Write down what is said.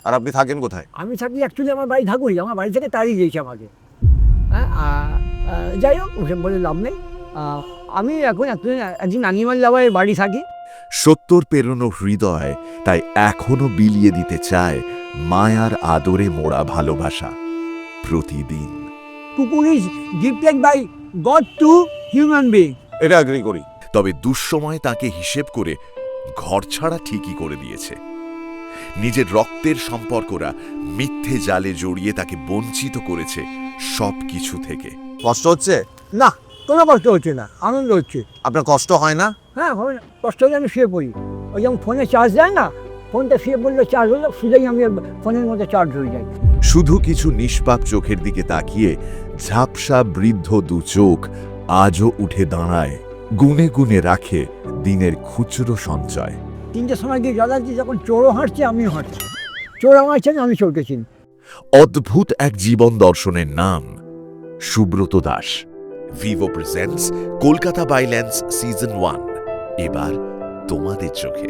আর আপনি থাকেন কোথায়? আমি থাকি অ্যাকচুয়ালি আমার বাড়ি ঢাকুরি, আমার বাড়ি থেকে তাড়িয়ে দিয়েছে আমাকে। হ্যাঁ, যাই হোক ওসব বলে লাভ নেই। আমি এখন একজন অ্যানিমাল লাভারের বাড়ি থাকি। 70 পেরোনো হৃদয় তাই এখনো বিলিয়ে দিতে চায় মায়ার আদরে মোড়া ভালোবাসা প্রতিদিন। কুকুর is gifted by God to human being. এটা এগ্রি করি। তবে দুঃসময় তাকে হিসেব করে ঘর ছাড়া ঠিকই করে দিয়েছে। নিজের রক্তের সম্পর্করা মিথ্যে জালে জড়িয়ে তাকে বঞ্চিত করেছে সব কিছু থেকে। কষ্ট হচ্ছে? না, কোনো কষ্ট হচ্ছে না, আনন্দ হচ্ছে। আপনার কষ্ট হয় না? হ্যাঁ, হয় না। কষ্ট হলে আমি শুয়ে পড়ি। ওই যেমন ফোনে চার্জ দেয় না, ফোনটা শুয়ে পড়লে চার্জ হলো, শুধুই আমি ফোনের মধ্যে চার্জ হয়ে যাই। শুধু কিছু নিষ্পাপ চোখের দিকে তাকিয়ে ঝাপসা বৃদ্ধ দু চোখ আজও উঠে দাঁড়ায়, গুনে গুনে রাখে দিনের খুচরো সঞ্চয়। 3টের সময় গিয়ে জলাচ্ছি, যখন চোরও হাঁটছে আমিও হাঁটছি, চোর আমার চেন আমি চোরকে চিনি। অদ্ভুত এক জীবন দর্শনের নাম সুব্রত দাস। ভিভো প্রেজেন্টস কলকাতা বাইল্যান্স সিজন 1 এবার তোমাদের চোখে।